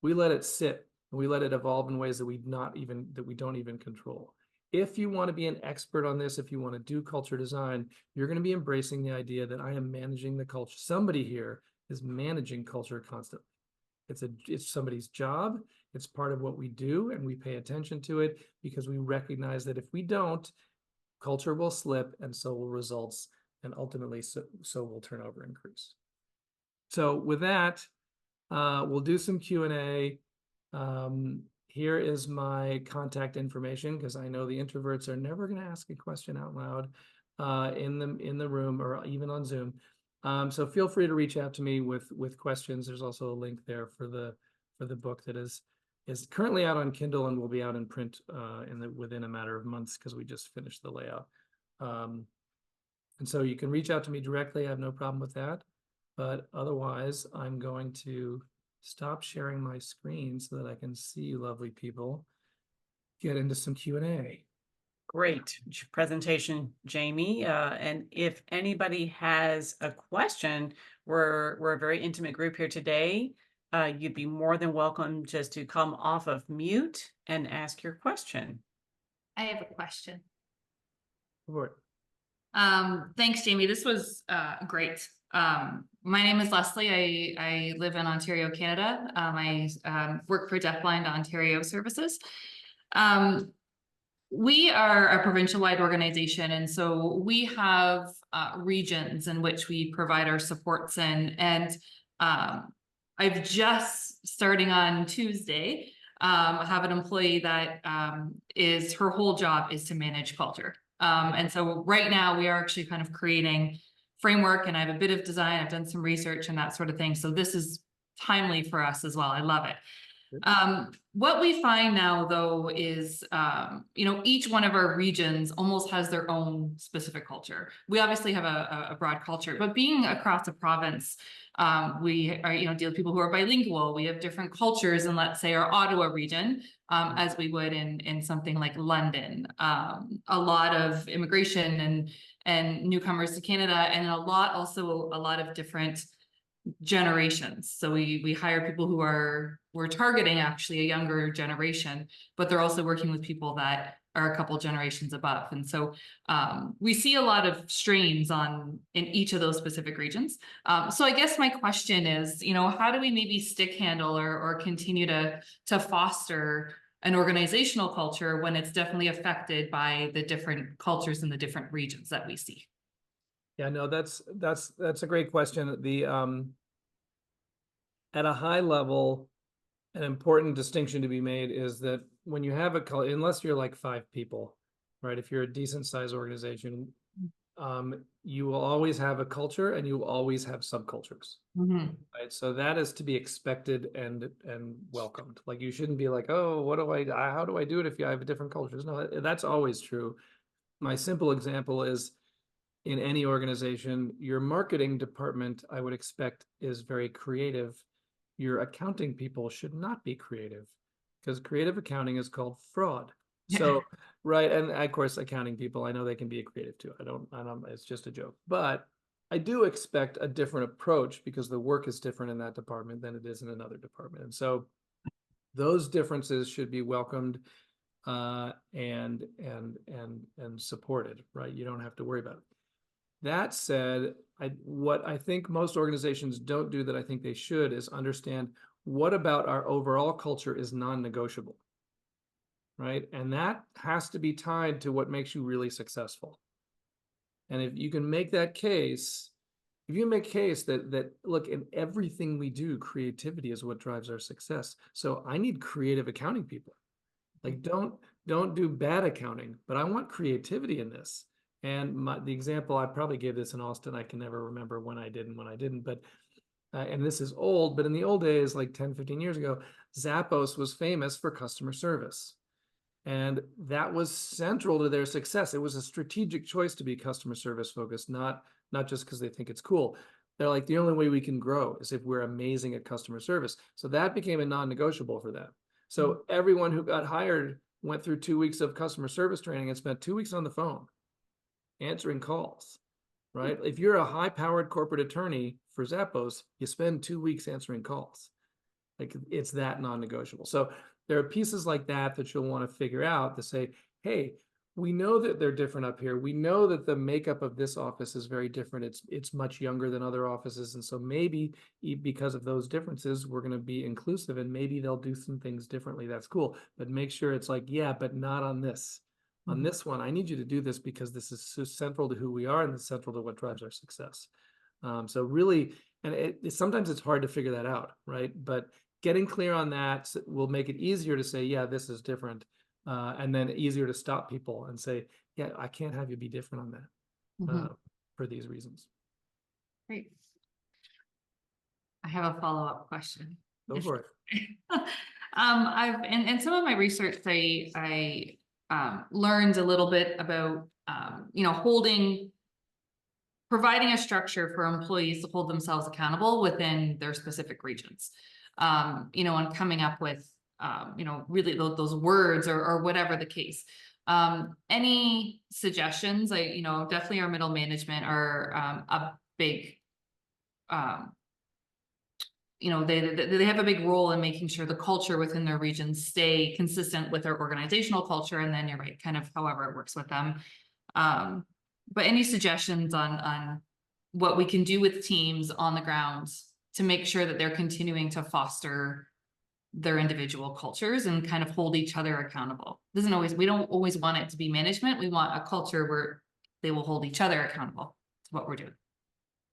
We let it sit and we let it evolve in ways that we don't even control. If you want to be an expert on this, if you want to do culture design, you're going to be embracing the idea that I am managing the culture. Somebody here is managing culture constantly. It's somebody's job. It's part of what we do, and we pay attention to it because we recognize that if we don't, culture will slip, and so will results, and ultimately so will turnover increase. So with that, we'll do some Q&A. Here is my contact information, because I know the introverts are never going to ask a question out loud in the room or even on Zoom. So feel free to reach out to me with questions. There's also a link there for the book that is currently out on Kindle and will be out in print within a matter of months, because we just finished the layout. And so you can reach out to me directly. I have no problem with that. But otherwise, I'm going to stop sharing my screen so that I can see you lovely people get into some Q&A. Great presentation, Jamie. And if anybody has a question, We're a very intimate group here today. You'd be more than welcome just to come off of mute and ask your question. I have a question. For it. Thanks, Jamie. This was great. My name is Leslie. I live in Ontario, Canada. I work for Deafblind Ontario Services. We are a provincial-wide organization, and so we have regions in which we provide our supports in. And I've just, starting on Tuesday, have an employee that is, her whole job is to manage culture. And so right now we are actually kind of creating framework, and I have a bit of design. I've done some research and that sort of thing. So this is timely for us as well. I love it. What we find now, though, is, each one of our regions almost has their own specific culture. We obviously have a broad culture, but being across a province, we are, deal with people who are bilingual. We have different cultures in, let's say, our Ottawa region, as we would in something like London. A lot of immigration and newcomers to Canada, and a lot of different generations. So we hire people who we're targeting actually a younger generation, but they're also working with people that are a couple generations above. And so we see a lot of strains in each of those specific regions. So I guess my question is, how do we maybe stick handle or continue to foster an organizational culture when it's definitely affected by the different cultures in the different regions that we see? Yeah, no, that's a great question. At a high level, an important distinction to be made is that when you have unless you're like 5 people, right? If you're a decent sized organization, you will always have a culture and you will always have subcultures, right? So that is to be expected and welcomed. Like, you shouldn't be like, oh, how do I do it if you have different cultures? No, that's always true. My simple example is, in any organization, your marketing department, I would expect, is very creative. Your accounting people should not be creative, because creative accounting is called fraud. So, right. And of course, accounting people, I know they can be creative too. I don't, it's just a joke, but I do expect a different approach because the work is different in that department than it is in another department. And so those differences should be welcomed and supported, right? You don't have to worry about it. That said, what I think most organizations don't do that I think they should is understand what about our overall culture is non-negotiable, right? And that has to be tied to what makes you really successful. And if you can make that case, if you make a case that look, in everything we do, creativity is what drives our success. So I need creative accounting people. Like, don't do bad accounting, but I want creativity in this. And the example, I probably gave this in Austin, I can never remember when I did and when I didn't, but, and this is old, but in the old days, like 10, 15 years ago, Zappos was famous for customer service. And that was central to their success. It was a strategic choice to be customer service focused, not just because they think it's cool. They're like, the only way we can grow is if we're amazing at customer service. So that became a non-negotiable for them. So everyone who got hired went through 2 weeks of customer service training and spent 2 weeks on the phone answering calls, right? If you're a high-powered corporate attorney for Zappos, you spend 2 weeks answering calls. Like, it's that non-negotiable. So there are pieces like that you'll want to figure out to say, hey, we know that they're different up here. We know that the makeup of this office is very different. It's much younger than other offices. And so maybe because of those differences, we're going to be inclusive, and maybe they'll do some things differently. That's cool. But make sure it's like, yeah, but not on this. On this one, I need you to do this because this is so central to who we are and it's central to what drives our success. So really, and sometimes it's hard to figure that out, right? But getting clear on that will make it easier to say, yeah, this is different. And then easier to stop people and say, yeah, I can't have you be different on that for these reasons. Great. I have a follow-up question. Go for it. I've in some of my research, I learned a little bit about providing a structure for employees to hold themselves accountable within their specific regions. And coming up with really those words or whatever the case. Any suggestions? Definitely our middle management are a big they have a big role in making sure the culture within their regions stay consistent with their organizational culture. And then you're right, kind of however it works with them. But any suggestions on what we can do with teams on the ground to make sure that they're continuing to foster their individual cultures and kind of hold each other accountable? We don't always want it to be management. We want a culture where they will hold each other accountable to what we're doing.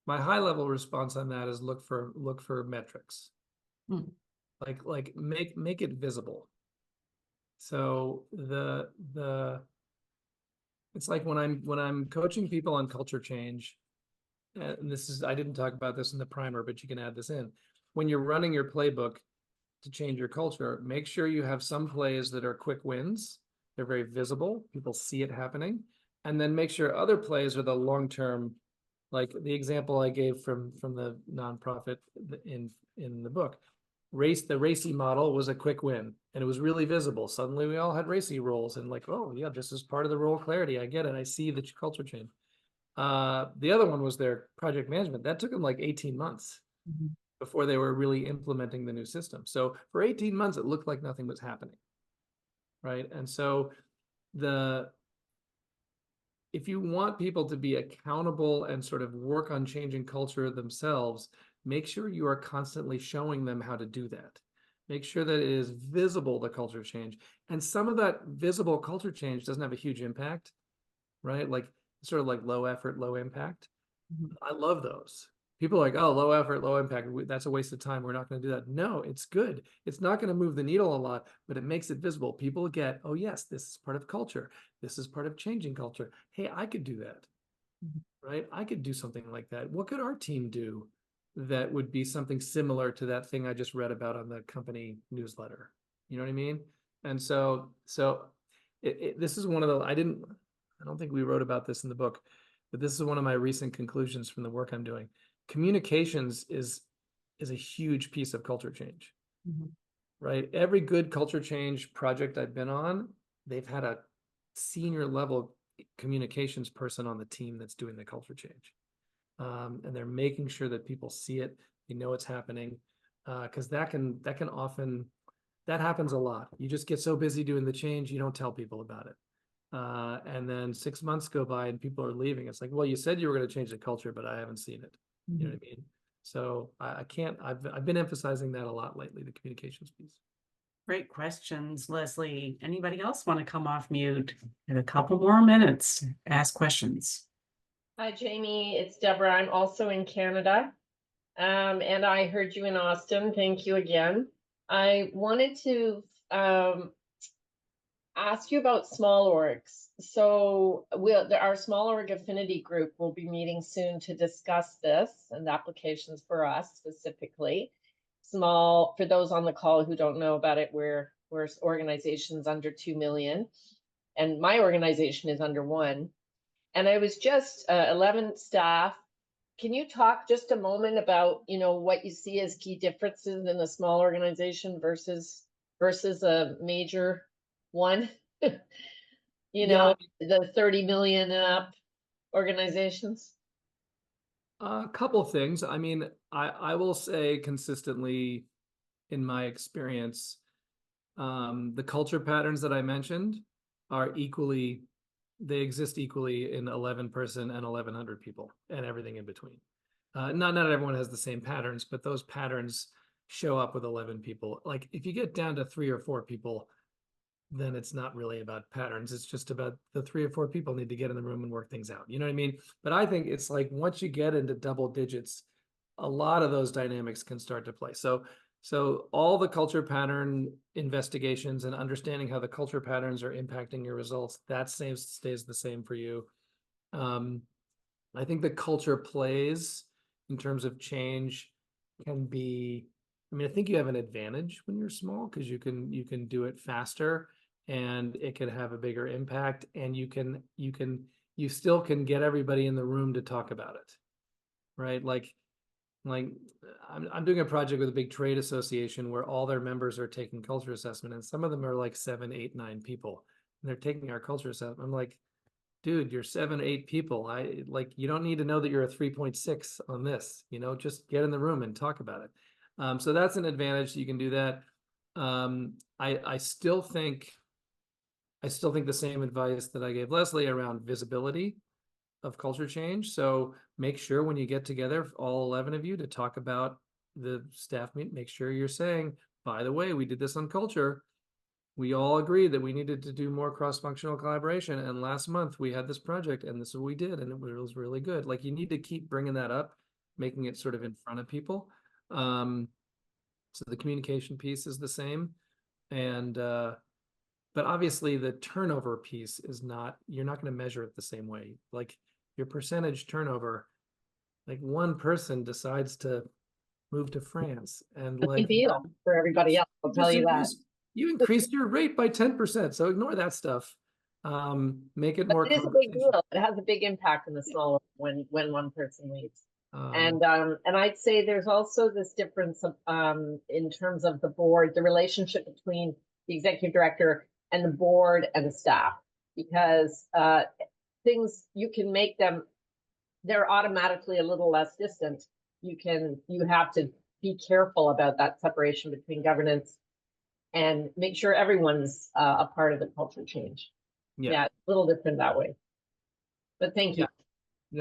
My high level response on that is look for metrics. Hmm. Like make it visible. So it's like when I'm coaching people on culture change, and I didn't talk about this in the primer, but you can add this in. When you're running your playbook to change your culture, make sure you have some plays that are quick wins. They're very visible. People see it happening. And then make sure other plays are the long-term, like the example I gave from the nonprofit in the book. The RACI model was a quick win, and it was really visible. Suddenly we all had RACI roles, and like, oh yeah, this is part of the role clarity. I get it. I see the culture change. The other one was their project management. That took them like 18 months before they were really implementing the new system. So for 18 months, it looked like nothing was happening, right? And so if you want people to be accountable and sort of work on changing culture themselves, make sure you are constantly showing them how to do that. Make sure that it is visible, the culture change. And some of that visible culture change doesn't have a huge impact, right? Like sort of like low effort, low impact. I love those. People are like, oh, low effort, low impact. That's a waste of time. We're not going to do that. No, it's good. It's not going to move the needle a lot, but it makes it visible. People get, oh, yes, this is part of culture. This is part of changing culture. Hey, I could do that, right? I could do something like that. What could our team do that would be something similar to that thing I just read about on the company newsletter? You know what I mean? And so this is one of the, I don't think we wrote about this in the book, but this is one of my recent conclusions from the work I'm doing. Communications is a huge piece of culture change, right? Every good culture change project I've been on, they've had a senior level communications person on the team that's doing the culture change. And they're making sure that people see it, they know it's happening, because that happens a lot. You just get so busy doing the change, you don't tell people about it. And then 6 months go by and people are leaving. It's like, well, you said you were going to change the culture, but I haven't seen it. You know what I mean? So I've been emphasizing that a lot lately, the communications piece. Great questions, Leslie. Anybody else want to come off mute? In a couple more minutes, ask questions. Hi, Jamie. It's Deborah. I'm also in Canada. And I heard you in Austin. Thank you again. I wanted to ask you about small orgs. So our small org affinity group will be meeting soon to discuss this and applications for us specifically. Small, for those on the call who don't know about it, we're organizations under 2 million, and my organization is under 1. And I was just 11 staff. Can you talk just a moment about, what you see as key differences in a small organization versus a major one? Yeah. The 30 million and up organizations? A couple of things. I mean, I will say consistently in my experience, the culture patterns that I mentioned are they exist equally in 11 person and 1100 people and everything in between. Not everyone has the same patterns, but those patterns show up with 11 people. Like if you get down to 3 or 4 people, then it's not really about patterns. It's just about the 3 or 4 people need to get in the room and work things out. You know what I mean? But I think it's like once you get into double digits, a lot of those dynamics can start to play. So all the culture pattern investigations and understanding how the culture patterns are impacting your results, that stays the same for you. I think the culture plays in terms of change can be, I mean, I think you have an advantage when you're small because you can do it faster and it can have a bigger impact, and you still can get everybody in the room to talk about it, right? Like I'm doing a project with a big trade association where all their members are taking culture assessment, and some of them are like 7, 8, 9 people, and they're taking our culture assessment. I'm like, dude, you're 7, 8 people. You don't need to know that you're a 3.6 on this, just get in the room and talk about it. So that's an advantage. You can do that. I still think the same advice that I gave Leslie around visibility of culture change. So make sure when you get together, all 11 of you, to talk about the staff meeting, make sure you're saying, by the way, we did this on culture. We all agreed that we needed to do more cross-functional collaboration. And last month we had this project and this is what we did. And it was really good. Like, you need to keep bringing that up, making it sort of in front of people. So the communication piece is the same. And, but obviously the turnover piece is not, you're not going to measure it the same way. Like, your percentage turnover, like one person decides to move to France and Big like deal for everybody else, I'll tell you that. you increased your rate by 10%. So ignore that stuff. Make it But more it is a big conversation. deal. It has a big impact in the smaller when one person leaves. Um, And I'd say there's also this difference of, in terms of the board, the relationship between the executive director and the board and the staff, because things, you can make them, they're automatically a little less distant. You have to be careful about that separation between governance and make sure everyone's a part of the culture change. Yeah, it's a little different that way. But thank you.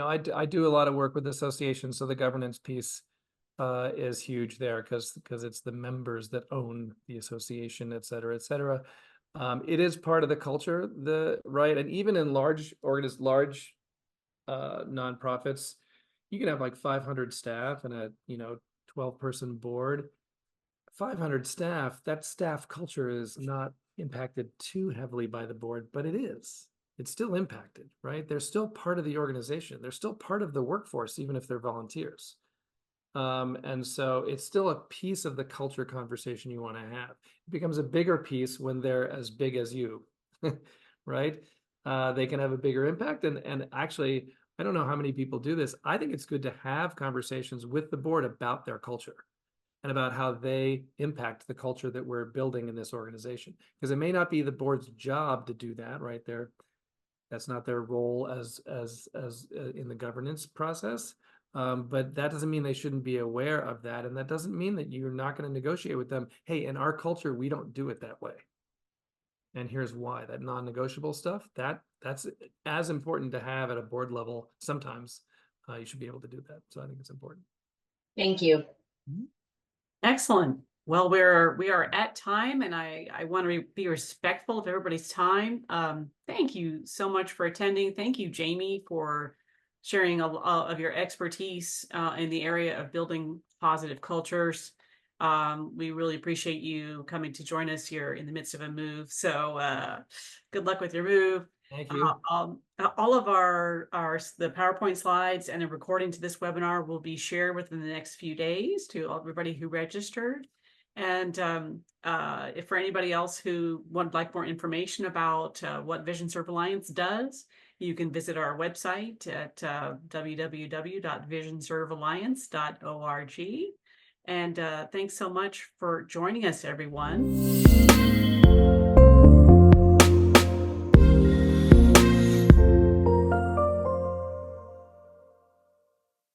I do a lot of work with associations, so the governance piece is huge there because it's the members that own the association, et cetera, et cetera. It is part of the culture, right? And even in large nonprofits, you can have like 500 staff and a 12-person board. 500 staff, that staff culture is not impacted too heavily by the board, but it is. It's still impacted, right? They're still part of the organization. They're still part of the workforce, even if they're volunteers. And so it's still a piece of the culture conversation you want to have. It becomes a bigger piece when they're as big as you, right? They can have a bigger impact. And actually, I don't know how many people do this. I think it's good to have conversations with the board about their culture and about how they impact the culture that we're building in this organization. Because it may not be the board's job to do that, right? That's not their role as in the governance process. But that doesn't mean they shouldn't be aware of that. And that doesn't mean that you're not going to negotiate with them. Hey, in our culture, we don't do it that way. And here's why. That non-negotiable stuff, that's as important to have at a board level. Sometimes you should be able to do that. So I think it's important. Thank you. Excellent. Well, we are at time, and I want to be respectful of everybody's time. Thank you so much for attending. Thank you, Jamie, for sharing of your expertise in the area of building positive cultures. We really appreciate you coming to join us here in the midst of a move. So good luck with your move. Thank you. All of the PowerPoint slides and a recording to this webinar will be shared within the next few days to everybody who registered. And if for anybody else who would like more information about what Vision Serve Alliance does, you can visit our website at www.visionservealliance.org. And thanks so much for joining us, everyone.